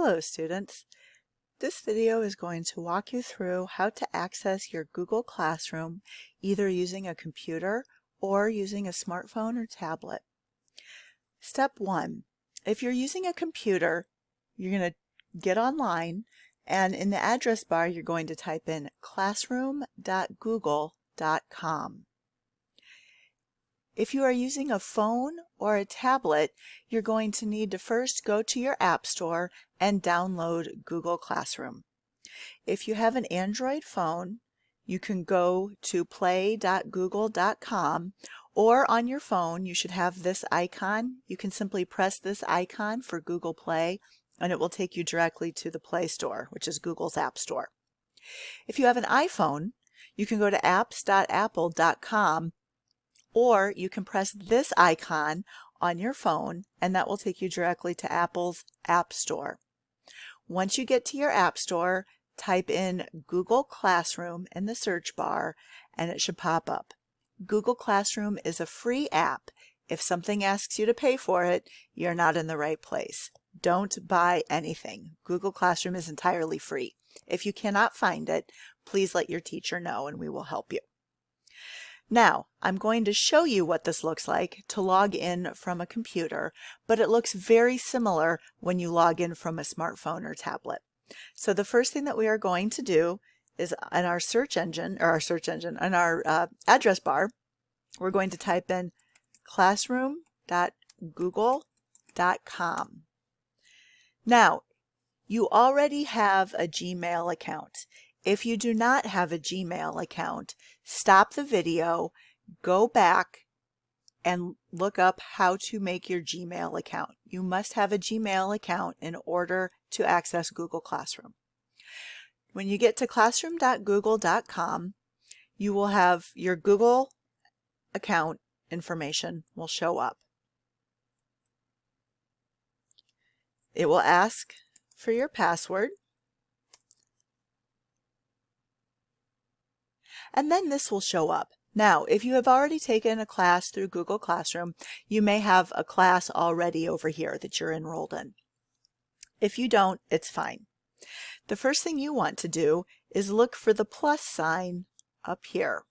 Hello students. This video is going to walk you through how to access your Google Classroom either using a computer or using a smartphone or tablet. Step 1. If you're using a computer, you're going to get online and in the address bar you're going to type in classroom.google.com. If you are using a phone or a tablet, you're going to need to first go to your App Store and download Google Classroom. If you have an Android phone, you can go to play.google.com, or on your phone you should have this icon. You can simply press this icon for Google Play and it will take you directly to the Play Store, which is Google's App Store. If you have an iPhone, you can go to apps.apple.com, or you can press this icon on your phone and that will take you directly to Apple's App Store. Once you get to your App Store, type in Google Classroom in the search bar and it should pop up. Google Classroom is a free app. If something asks you to pay for it, you're not in the right place. Don't buy anything. Google Classroom is entirely free. If you cannot find it, please let your teacher know and we will help you. Now, I'm going to show you what this looks like to log in from a computer, but it looks very similar when you log in from a smartphone or tablet. So the first thing that we are going to do is in our in our address bar, we're going to type in classroom.google.com. Now, you already have a Gmail account. If you do not have a Gmail account, stop the video, go back and look up how to make your Gmail account. You must have a Gmail account in order to access Google Classroom. When you get to classroom.google.com, you will have your Google account information will show up. It will ask for your password. And then this will show up. Now, if you have already taken a class through Google Classroom, you may have a class already over here that you're enrolled in. If you don't, it's fine. The first thing you want to do is look for the plus sign up here.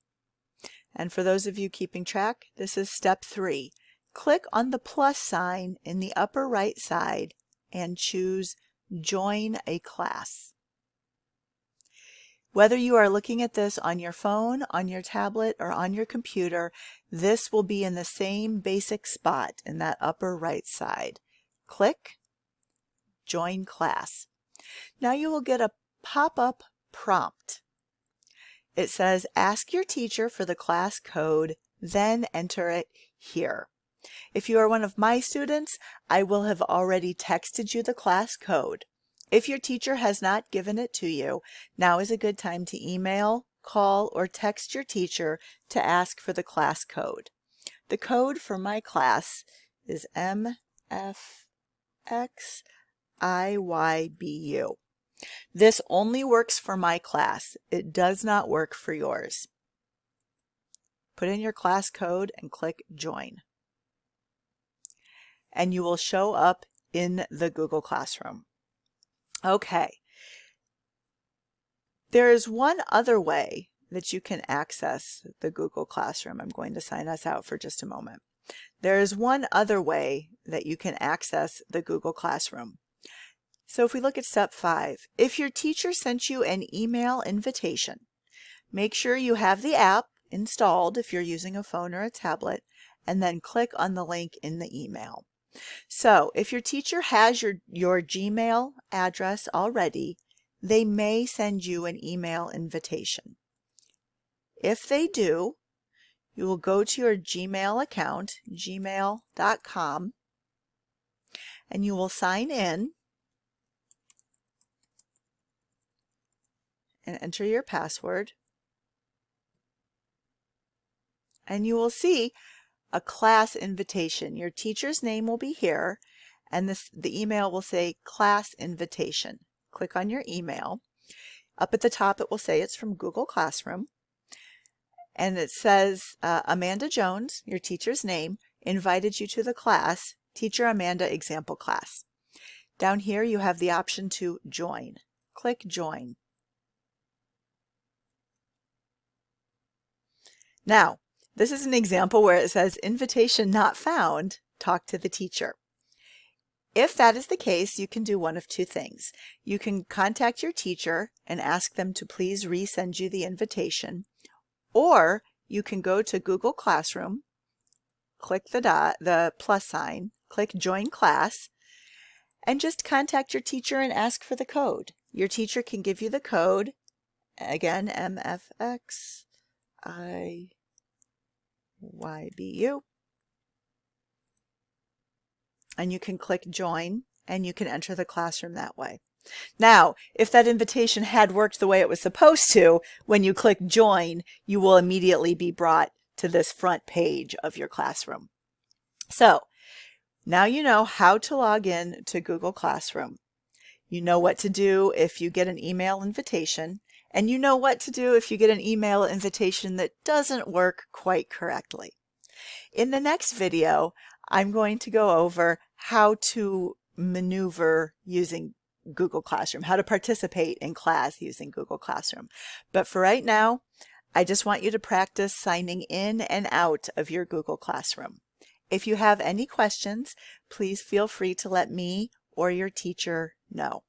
And for those of you keeping track, this is step 3. Click on the plus sign in the upper right side and choose Join a Class. Whether you are looking at this on your phone, on your tablet, or on your computer, this will be in the same basic spot in that upper right side. Click Join Class. Now you will get a pop-up prompt. It says, ask your teacher for the class code, then enter it here. If you are one of my students, I will have already texted you the class code. If your teacher has not given it to you, now is a good time to email, call, or text your teacher to ask for the class code. The code for my class is MFXIYBU. This only works for my class. It does not work for yours. Put in your class code and click Join. And you will show up in the Google Classroom. Okay, there is one other way that you can access the Google Classroom. I'm going to sign us out for just a moment. There is one other way that you can access the Google Classroom. So if we look at step 5, if your teacher sent you an email invitation, make sure you have the app installed if you're using a phone or a tablet, and then click on the link in the email. So if your teacher has your Gmail address already, they may send you an email invitation. If they do, you will go to your Gmail account, gmail.com, and you will sign in and enter your password. And you will see a class invitation. Your teacher's name will be here, and the email will say class invitation. Click on your email. Up at the top it will say it's from Google Classroom, and it says Amanda Jones, your teacher's name, invited you to the class, Teacher Amanda Example Class. Down here you have the option to join. Click Join. Now, this is an example where it says invitation not found, talk to the teacher. If that is the case, you can do one of two things. You can contact your teacher and ask them to please resend you the invitation, or you can go to Google Classroom, click the plus sign, click Join Class, and just contact your teacher and ask for the code. Your teacher can give you the code, again, MFXIYBU, and you can click Join, and you can enter the classroom that way. Now, if that invitation had worked the way it was supposed to, when you click Join, you will immediately be brought to this front page of your classroom. So, now you know how to log in to Google Classroom. You know what to do if you get an email invitation, and you know what to do if you get an email invitation that doesn't work quite correctly. In the next video, I'm going to go over how to maneuver using Google Classroom, how to participate in class using Google Classroom. But for right now, I just want you to practice signing in and out of your Google Classroom. If you have any questions, please feel free to let me or your teacher know.